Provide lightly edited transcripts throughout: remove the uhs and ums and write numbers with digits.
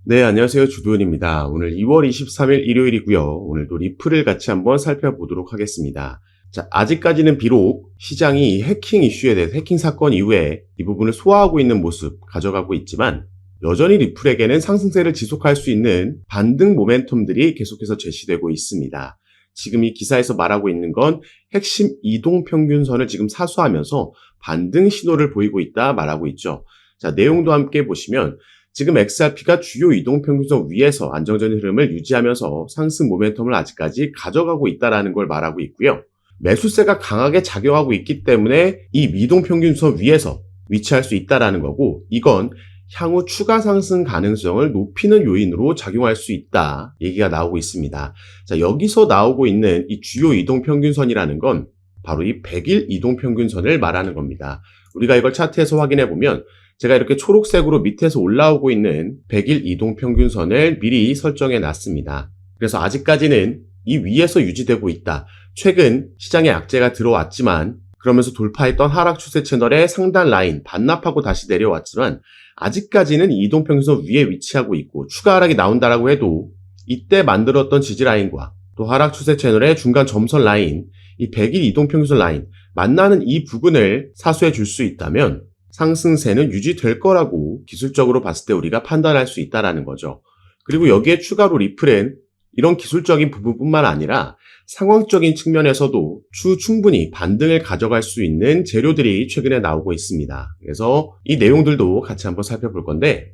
네, 안녕하세요. 주도현입니다. 오늘 2월 23일 일요일이고요. 오늘도 리플을 같이 한번 살펴보도록 하겠습니다. 자, 아직까지는 비록 시장이 해킹 이슈에 대해서 해킹 사건 이후에 이 부분을 소화하고 있는 모습 가져가고 있지만 여전히 리플에게는 상승세를 지속할 수 있는 반등 모멘텀들이 계속해서 제시되고 있습니다. 지금 이 기사에서 말하고 있는 건 핵심 이동평균선을 지금 사수하면서 반등 신호를 보이고 있다 말하고 있죠. 자, 내용도 함께 보시면 지금 XRP가 주요 이동평균선 위에서 안정적인 흐름을 유지하면서 상승 모멘텀을 아직까지 가져가고 있다는 걸 말하고 있고요. 매수세가 강하게 작용하고 있기 때문에 이 미동평균선 위에서 위치할 수 있다는 거고, 이건 향후 추가 상승 가능성을 높이는 요인으로 작용할 수 있다 얘기가 나오고 있습니다. 자, 여기서 나오고 있는 이 주요 이동평균선이라는 건 바로 이 100일 이동평균선을 말하는 겁니다. 우리가 이걸 차트에서 확인해 보면 제가 이렇게 초록색으로 밑에서 올라오고 있는 100일 이동평균선을 미리 설정해 놨습니다. 그래서 아직까지는 이 위에서 유지되고 있다. 최근 시장에 악재가 들어왔지만 그러면서 돌파했던 하락 추세 채널의 상단 라인 반납하고 다시 내려왔지만 아직까지는 이 이동평균선 위에 위치하고 있고 추가 하락이 나온다라고 해도 이때 만들었던 지지 라인과 또 하락 추세 채널의 중간 점선 라인, 이 100일 이동평균선 라인 만나는 이 부분을 사수해 줄 수 있다면 상승세는 유지될 거라고 기술적으로 봤을 때 우리가 판단할 수 있다는 거죠. 그리고 여기에 추가로 리플은 이런 기술적인 부분뿐만 아니라 상황적인 측면에서도 충분히 반등을 가져갈 수 있는 재료들이 최근에 나오고 있습니다. 그래서 이 내용들도 같이 한번 살펴볼 건데,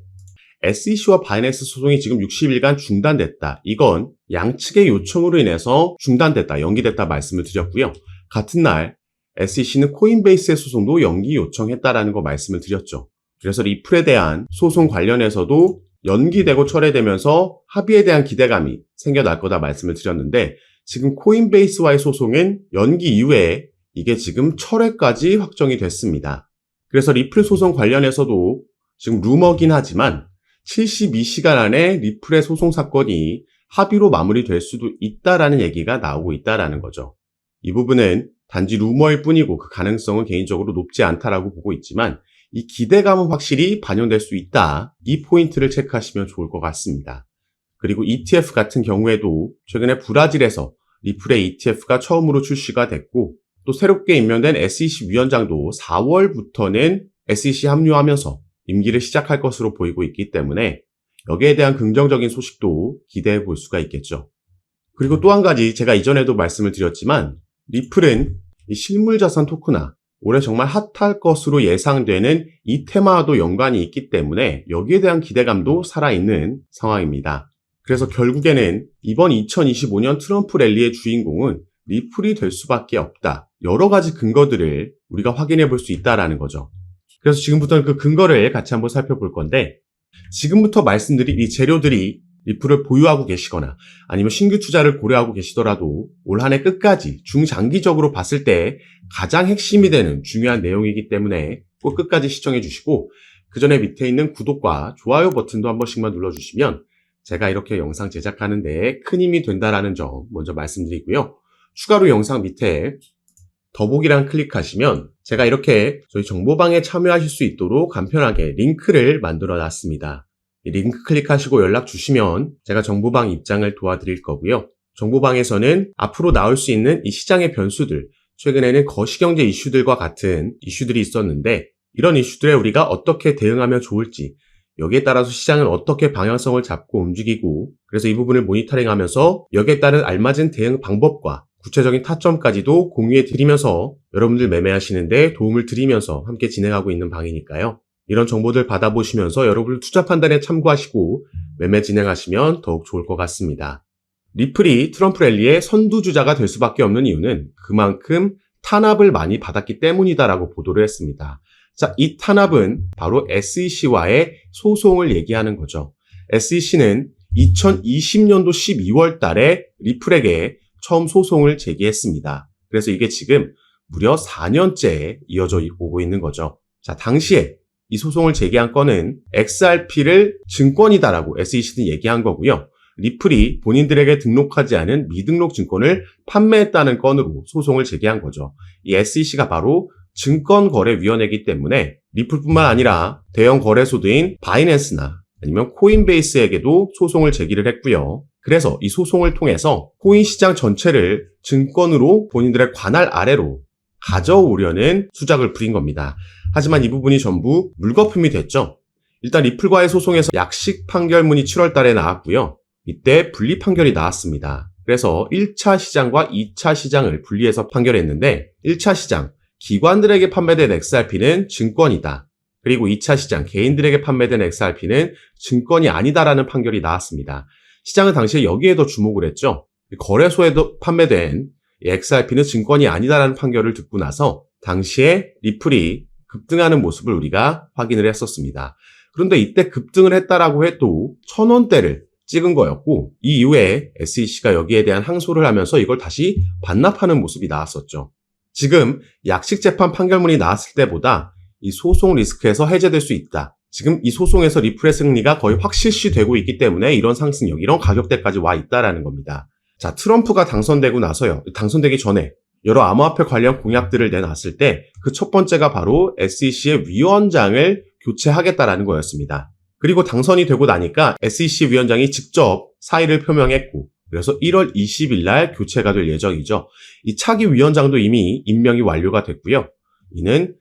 SEC와 바이낸스 소송이 지금 60일간 중단됐다. 이건 양측의 요청으로 인해서 중단됐다, 연기됐다 말씀을 드렸고요. 같은 날 SEC는 코인베이스의 소송도 연기 요청했다라는 거 말씀을 드렸죠. 그래서 리플에 대한 소송 관련해서도 연기되고 철회되면서 합의에 대한 기대감이 생겨날 거다 말씀을 드렸는데, 지금 코인베이스와의 소송은 연기 이후에 이게 지금 철회까지 확정이 됐습니다. 그래서 리플 소송 관련해서도 지금 루머긴 하지만 72시간 안에 리플의 소송 사건이 합의로 마무리될 수도 있다라는 얘기가 나오고 있다라는 거죠. 이 부분은 단지 루머일 뿐이고 그 가능성은 개인적으로 높지 않다라고 보고 있지만 이 기대감은 확실히 반영될 수 있다. 이 포인트를 체크하시면 좋을 것 같습니다. 그리고 ETF 같은 경우에도 최근에 브라질에서 리플의 ETF가 처음으로 출시가 됐고 또 새롭게 임명된 SEC 위원장도 4월부터는 SEC 합류하면서 임기를 시작할 것으로 보이고 있기 때문에 여기에 대한 긍정적인 소식도 기대해 볼 수가 있겠죠. 그리고 또 한 가지 제가 이전에도 말씀을 드렸지만 리플은 이 실물자산 토크나 올해 정말 핫할 것으로 예상되는 이 테마와도 연관이 있기 때문에 여기에 대한 기대감도 살아있는 상황입니다. 그래서 결국에는 이번 2025년 트럼프 랠리의 주인공은 리플이 될 수밖에 없다. 여러 가지 근거들을 우리가 확인해 볼 수 있다는 거죠. 그래서 지금부터는 그 근거를 같이 한번 살펴볼 건데, 지금부터 말씀드린 이 재료들이 리플을 보유하고 계시거나 아니면 신규 투자를 고려하고 계시더라도 올 한 해 끝까지 중장기적으로 봤을 때 가장 핵심이 되는 중요한 내용이기 때문에 꼭 끝까지 시청해 주시고, 그 전에 밑에 있는 구독과 좋아요 버튼도 한 번씩만 눌러주시면 제가 이렇게 영상 제작하는 데 큰 힘이 된다는 점 먼저 말씀드리고요. 추가로 영상 밑에 더보기란 클릭하시면 제가 이렇게 저희 정보방에 참여하실 수 있도록 간편하게 링크를 만들어 놨습니다. 이 링크 클릭하시고 연락 주시면 제가 정보방 입장을 도와드릴 거고요. 정보방에서는 앞으로 나올 수 있는 이 시장의 변수들, 최근에는 거시경제 이슈들과 같은 이슈들이 있었는데 이런 이슈들에 우리가 어떻게 대응하면 좋을지, 여기에 따라서 시장은 어떻게 방향성을 잡고 움직이고, 그래서 이 부분을 모니터링하면서 여기에 따른 알맞은 대응 방법과 구체적인 타점까지도 공유해 드리면서 여러분들 매매하시는데 도움을 드리면서 함께 진행하고 있는 방이니까요. 이런 정보들 받아보시면서 여러분들 투자 판단에 참고하시고 매매 진행하시면 더욱 좋을 것 같습니다. 리플이 트럼프 랠리의 선두주자가 될 수밖에 없는 이유는 그만큼 탄압을 많이 받았기 때문이다라고 보도를 했습니다. 자, 이 탄압은 바로 SEC와의 소송을 얘기하는 거죠. SEC는 2020년도 12월 달에 리플에게 처음 소송을 제기했습니다. 그래서 이게 지금 무려 4년째 이어져 오고 있는 거죠. 자, 당시에 이 소송을 제기한 건은 XRP를 증권이다라고 SEC는 얘기한 거고요. 리플이 본인들에게 등록하지 않은 미등록 증권을 판매했다는 건으로 소송을 제기한 거죠. 이 SEC가 바로 증권거래위원회이기 때문에 리플뿐만 아니라 대형 거래소들인 바이낸스나 아니면 코인베이스에게도 소송을 제기를 했고요. 그래서 이 소송을 통해서 코인 시장 전체를 증권으로 본인들의 관할 아래로 가져오려는 수작을 부린 겁니다. 하지만 이 부분이 전부 물거품이 됐죠. 일단 리플과의 소송에서 약식 판결문이 7월 달에 나왔고요. 이때 분리 판결이 나왔습니다. 그래서 1차 시장과 2차 시장을 분리해서 판결했는데 1차 시장, 기관들에게 판매된 XRP는 증권이다. 그리고 2차 시장, 개인들에게 판매된 XRP는 증권이 아니다라는 판결이 나왔습니다. 시장은 당시에 여기에 더 주목을 했죠. 거래소에도 판매된 XRP는 증권이 아니다라는 판결을 듣고 나서 당시에 리플이 급등하는 모습을 우리가 확인을 했었습니다. 그런데 이때 급등을 했다라고 해도 1,000원대를 찍은 거였고 이 이후에 SEC가 여기에 대한 항소를 하면서 이걸 다시 반납하는 모습이 나왔었죠. 지금 약식 재판 판결문이 나왔을 때보다 이 소송 리스크에서 해제될 수 있다. 지금 이 소송에서 리플의 승리가 거의 확실시되고 있기 때문에 이런 상승력, 이런 가격대까지 와 있다라는 겁니다. 자, 트럼프가 당선되고 나서요. 당선되기 전에 여러 암호화폐 관련 공약들을 내놨을 때 그 첫 번째가 바로 SEC의 위원장을 교체하겠다라는 거였습니다. 그리고 당선이 되고 나니까 SEC 위원장이 직접 사의를 표명했고 그래서 1월 20일 날 교체가 될 예정이죠. 이 차기 위원장도 이미 임명이 완료가 됐고요. 이는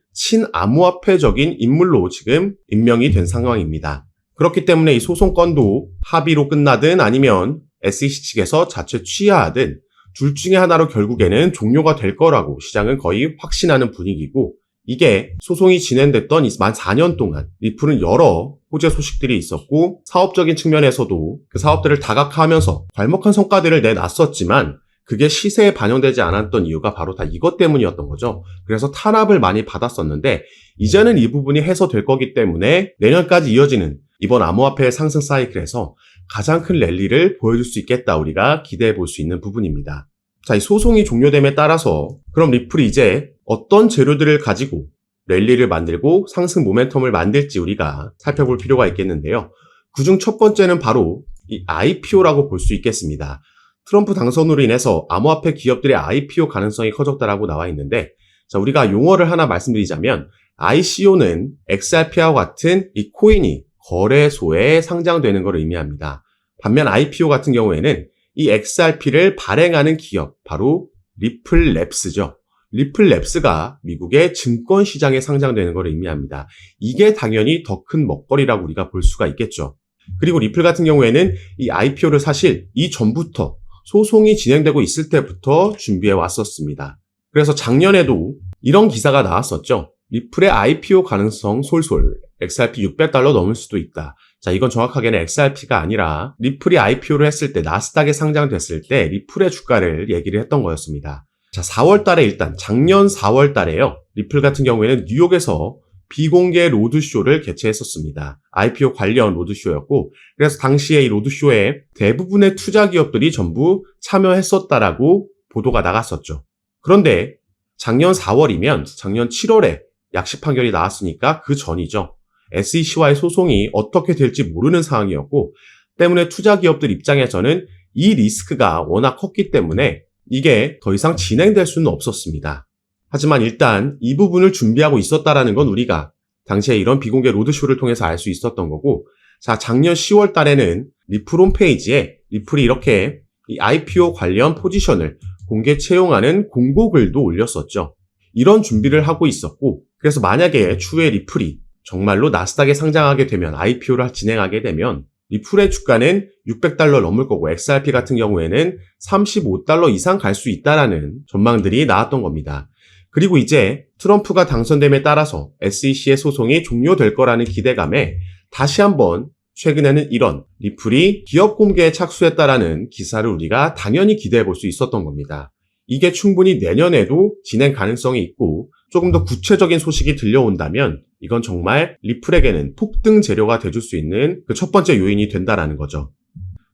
친암호화폐적인 인물로 지금 임명이 된 상황입니다. 그렇기 때문에 이 소송건도 합의로 끝나든 아니면 SEC 측에서 자체 취하하든 둘 중에 하나로 결국에는 종료가 될 거라고 시장은 거의 확신하는 분위기고 이게 소송이 진행됐던 만 4년 동안 리플은 여러 호재 소식들이 있었고 사업적인 측면에서도 그 사업들을 다각화하면서 괄목한 성과들을 내놨었지만 그게 시세에 반영되지 않았던 이유가 바로 다 이것 때문이었던 거죠. 그래서 탄압을 많이 받았었는데 이제는 이 부분이 해소될 거기 때문에 내년까지 이어지는 이번 암호화폐 상승 사이클에서 가장 큰 랠리를 보여줄 수 있겠다 우리가 기대해 볼 수 있는 부분입니다. 자, 이 소송이 종료됨에 따라서 그럼 리플이 이제 어떤 재료들을 가지고 랠리를 만들고 상승 모멘텀을 만들지 우리가 살펴볼 필요가 있겠는데요. 그중 첫 번째는 바로 이 IPO라고 볼 수 있겠습니다. 트럼프 당선으로 인해서 암호화폐 기업들의 IPO 가능성이 커졌다라고 나와 있는데 자, 우리가 용어를 하나 말씀드리자면 ICO는 XRP와 같은 이 코인이 거래소에 상장되는 것을 의미합니다. 반면 IPO 같은 경우에는 이 XRP를 발행하는 기업, 바로 리플랩스죠. 리플랩스가 미국의 증권 시장에 상장되는 것을 의미합니다. 이게 당연히 더 큰 먹거리라고 우리가 볼 수가 있겠죠. 그리고 리플 같은 경우에는 이 IPO를 사실 이전부터 소송이 진행되고 있을 때부터 준비해 왔었습니다. 그래서 작년에도 이런 기사가 나왔었죠. 리플의 IPO 가능성 솔솔, XRP $600 넘을 수도 있다. 자, 이건 정확하게는 XRP가 아니라 리플이 IPO를 했을 때 나스닥에 상장됐을 때 리플의 주가를 얘기를 했던 거였습니다. 자, 4월 달에 일단 작년 4월 달에요. 리플 같은 경우에는 뉴욕에서 비공개 로드쇼를 개최했었습니다. IPO 관련 로드쇼였고 그래서 당시에 이 로드쇼에 대부분의 투자 기업들이 전부 참여했었다라고 보도가 나갔었죠. 그런데 작년 4월이면 작년 7월에 약식 판결이 나왔으니까 그 전이죠. SEC와의 소송이 어떻게 될지 모르는 상황이었고 때문에 투자 기업들 입장에서는 이 리스크가 워낙 컸기 때문에 이게 더 이상 진행될 수는 없었습니다. 하지만 일단 이 부분을 준비하고 있었다라는 건 우리가 당시에 이런 비공개 로드쇼를 통해서 알 수 있었던 거고 자, 작년 10월 달에는 리플 홈페이지에 리플이 이렇게 이 IPO 관련 포지션을 공개 채용하는 공고글도 올렸었죠. 이런 준비를 하고 있었고 그래서 만약에 추후에 리플이 정말로 나스닥에 상장하게 되면 IPO를 진행하게 되면 리플의 주가는 $600 넘을 거고 XRP 같은 경우에는 $35 이상 갈 수 있다라는 전망들이 나왔던 겁니다. 그리고 이제 트럼프가 당선됨에 따라서 SEC의 소송이 종료될 거라는 기대감에 다시 한번 최근에는 이런 리플이 기업 공개에 착수했다라는 기사를 우리가 당연히 기대해 볼 수 있었던 겁니다. 이게 충분히 내년에도 진행 가능성이 있고 조금 더 구체적인 소식이 들려온다면 이건 정말 리플에게는 폭등 재료가 돼줄 수 있는 그 첫 번째 요인이 된다라는 거죠.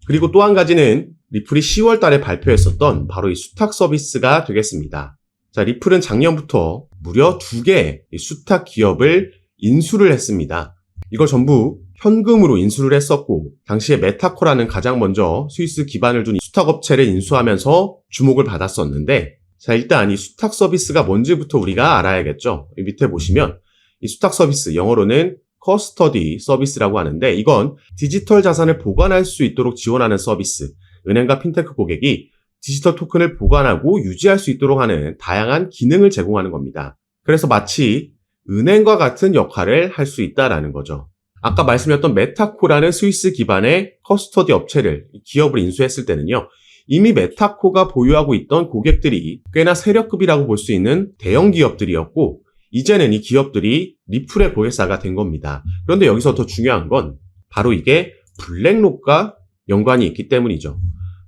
그리고 또 한 가지는 리플이 10월 달에 발표했었던 바로 이 수탁 서비스가 되겠습니다. 자, 리플은 작년부터 무려 2개의 수탁 기업을 인수를 했습니다. 이걸 전부 현금으로 인수를 했었고 당시에 메타코라는 가장 먼저 스위스 기반을 둔 수탁 업체를 인수하면서 주목을 받았었는데 자, 일단 이 수탁 서비스가 뭔지부터 우리가 알아야겠죠. 밑에 보시면 이 수탁 서비스 영어로는 커스터디 서비스라고 하는데 이건 디지털 자산을 보관할 수 있도록 지원하는 서비스. 은행과 핀테크 고객이 디지털 토큰을 보관하고 유지할 수 있도록 하는 다양한 기능을 제공하는 겁니다. 그래서 마치 은행과 같은 역할을 할 수 있다라는 거죠. 아까 말씀드렸던 메타코라는 스위스 기반의 커스터디 업체를 기업을 인수했을 때는요. 이미 메타코가 보유하고 있던 고객들이 꽤나 세력급이라고 볼 수 있는 대형 기업들이었고 이제는 이 기업들이 리플의 고객사가 된 겁니다. 그런데 여기서 더 중요한 건 바로 이게 블랙록과 연관이 있기 때문이죠.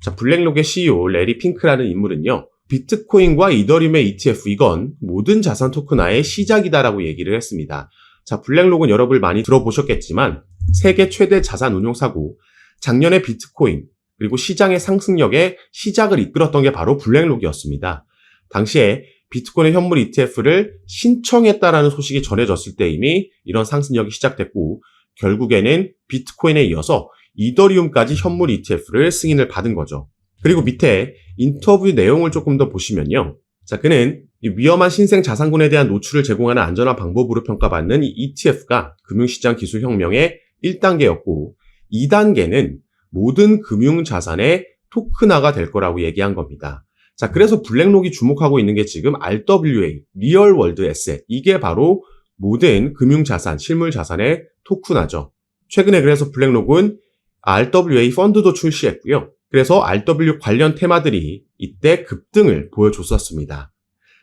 자, 블랙록의 CEO 레리 핑크라는 인물은요. 비트코인과 이더리움의 ETF 이건 모든 자산 토큰화의 시작이다라고 얘기를 했습니다. 자, 블랙록은 여러분 많이 들어보셨겠지만 세계 최대 자산 운용사고 작년에 비트코인 그리고 시장의 상승력에 시작을 이끌었던 게 바로 블랙록이었습니다. 당시에 비트코인 현물 ETF를 신청했다라는 소식이 전해졌을 때 이미 이런 상승력이 시작됐고 결국에는 비트코인에 이어서 이더리움까지 현물 ETF를 승인을 받은 거죠. 그리고 밑에 인터뷰 내용을 조금 더 보시면요. 자, 그는 위험한 신생 자산군에 대한 노출을 제공하는 안전한 방법으로 평가받는 이 ETF가 금융시장 기술혁명의 1단계였고 2단계는 모든 금융자산의 토큰화가 될 거라고 얘기한 겁니다. 자, 그래서 블랙록이 주목하고 있는 게 지금 RWA, 리얼 월드 에셋. 이게 바로 모든 금융자산, 실물자산의 토큰화죠. 최근에 그래서 블랙록은 RWA 펀드도 출시했고요. 그래서 RW 관련 테마들이 이때 급등을 보여줬었습니다.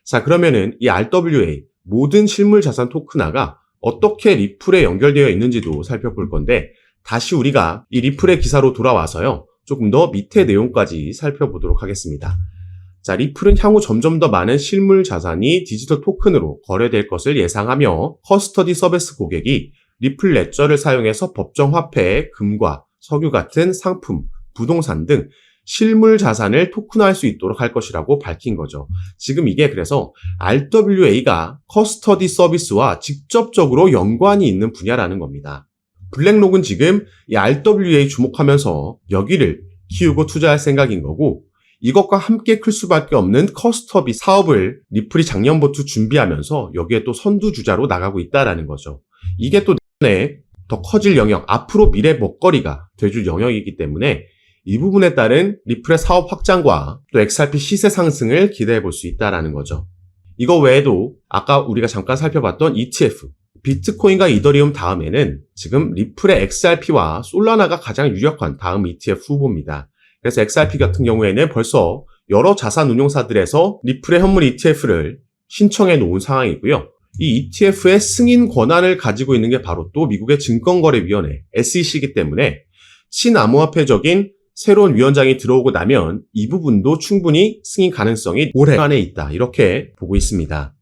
자, 그러면은 이 RWA, 모든 실물자산 토큰화가 어떻게 리플에 연결되어 있는지도 살펴볼 건데 다시 우리가 이 리플의 기사로 돌아와서요. 조금 더 밑에 내용까지 살펴보도록 하겠습니다. 자, 리플은 향후 점점 더 많은 실물 자산이 디지털 토큰으로 거래될 것을 예상하며 커스터디 서비스 고객이 리플 레저를 사용해서 법정 화폐, 금과 석유 같은 상품, 부동산 등 실물 자산을 토큰화할 수 있도록 할 것이라고 밝힌 거죠. 지금 이게 그래서 RWA가 커스터디 서비스와 직접적으로 연관이 있는 분야라는 겁니다. 블랙록은 지금 이 RWA 주목하면서 여기를 키우고 투자할 생각인 거고 이것과 함께 클 수밖에 없는 커스터디 사업을 리플이 작년부터 준비하면서 여기에 또 선두주자로 나가고 있다라는 거죠. 이게 또 내년에 더 커질 영역, 앞으로 미래 먹거리가 돼줄 영역이기 때문에 이 부분에 따른 리플의 사업 확장과 또 XRP 시세 상승을 기대해 볼 수 있다라는 거죠. 이거 외에도 아까 우리가 잠깐 살펴봤던 ETF, 비트코인과 이더리움 다음에는 지금 리플의 XRP와 솔라나가 가장 유력한 다음 ETF 후보입니다. 그래서 XRP 같은 경우에는 벌써 여러 자산 운용사들에서 리플의 현물 ETF를 신청해 놓은 상황이고요. 이 ETF의 승인 권한을 가지고 있는 게 바로 또 미국의 증권거래위원회 SEC이기 때문에 친암호화폐적인 새로운 위원장이 들어오고 나면 이 부분도 충분히 승인 가능성이 올해 안에 있다. 이렇게 보고 있습니다.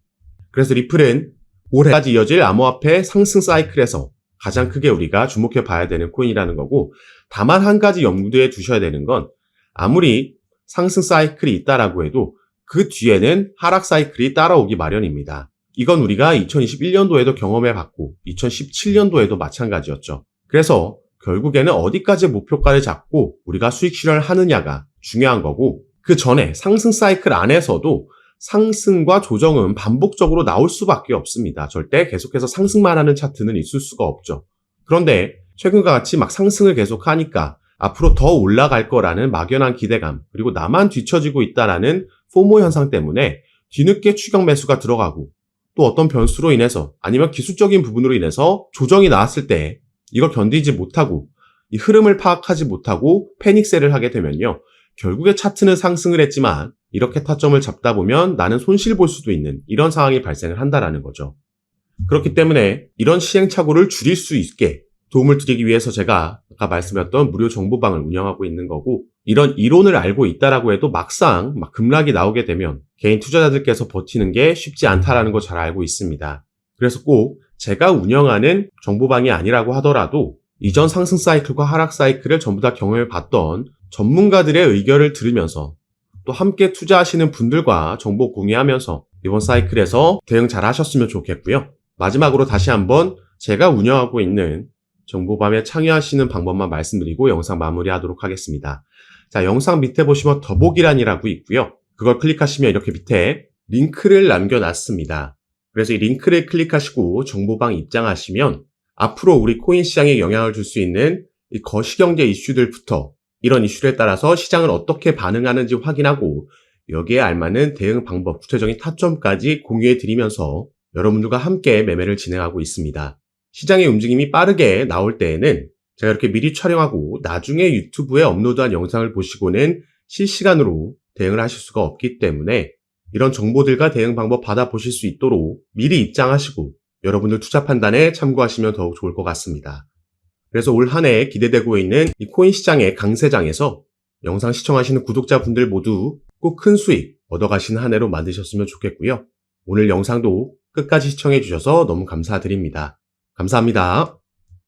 그래서 리플은 올해까지 이어질 암호화폐 상승 사이클에서 가장 크게 우리가 주목해 봐야 되는 코인이라는 거고 다만 한 가지 염두에 두셔야 되는 건 아무리 상승 사이클이 있다라고 해도 그 뒤에는 하락 사이클이 따라오기 마련입니다. 이건 우리가 2021년도에도 경험해 봤고 2017년도에도 마찬가지였죠. 그래서 결국에는 어디까지 목표가를 잡고 우리가 수익 실현을 하느냐가 중요한 거고 그 전에 상승 사이클 안에서도 상승과 조정은 반복적으로 나올 수밖에 없습니다. 절대 계속해서 상승만 하는 차트는 있을 수가 없죠. 그런데 최근과 같이 막 상승을 계속하니까 앞으로 더 올라갈 거라는 막연한 기대감 그리고 나만 뒤처지고 있다라는 포모 현상 때문에 뒤늦게 추격 매수가 들어가고 또 어떤 변수로 인해서 아니면 기술적인 부분으로 인해서 조정이 나왔을 때 이걸 견디지 못하고 이 흐름을 파악하지 못하고 패닉셀을 하게 되면요. 결국에 차트는 상승을 했지만 이렇게 타점을 잡다 보면 나는 손실 볼 수도 있는 이런 상황이 발생을 한다라는 거죠. 그렇기 때문에 이런 시행착오를 줄일 수 있게 도움을 드리기 위해서 제가 아까 말씀드렸던 무료 정보방을 운영하고 있는 거고 이런 이론을 알고 있다라고 해도 막상 급락이 나오게 되면 개인 투자자들께서 버티는 게 쉽지 않다라는 거 잘 알고 있습니다. 그래서 꼭 제가 운영하는 정보방이 아니라고 하더라도 이전 상승 사이클과 하락 사이클을 전부 다 경험해 봤던 전문가들의 의견을 들으면서 또 함께 투자하시는 분들과 정보 공유하면서 이번 사이클에서 대응 잘 하셨으면 좋겠고요. 마지막으로 다시 한번 제가 운영하고 있는 정보밤에 참여하시는 방법만 말씀드리고 영상 마무리하도록 하겠습니다. 자, 영상 밑에 보시면 더보기란이라고 있고요. 그걸 클릭하시면 이렇게 밑에 링크를 남겨놨습니다. 그래서 이 링크를 클릭하시고 정보방 입장하시면 앞으로 우리 코인 시장에 영향을 줄 수 있는 이 거시경제 이슈들부터 이런 이슈에 따라서 시장은 어떻게 반응하는지 확인하고 여기에 알맞는 대응 방법, 구체적인 타점까지 공유해 드리면서 여러분들과 함께 매매를 진행하고 있습니다. 시장의 움직임이 빠르게 나올 때에는 제가 이렇게 미리 촬영하고 나중에 유튜브에 업로드한 영상을 보시고는 실시간으로 대응을 하실 수가 없기 때문에 이런 정보들과 대응 방법 받아보실 수 있도록 미리 입장하시고 여러분들 투자 판단에 참고하시면 더욱 좋을 것 같습니다. 그래서 올 한 해 기대되고 있는 이 코인 시장의 강세장에서 영상 시청하시는 구독자분들 모두 꼭 큰 수익 얻어가시는 한 해로 만드셨으면 좋겠고요. 오늘 영상도 끝까지 시청해 주셔서 너무 감사드립니다. 감사합니다.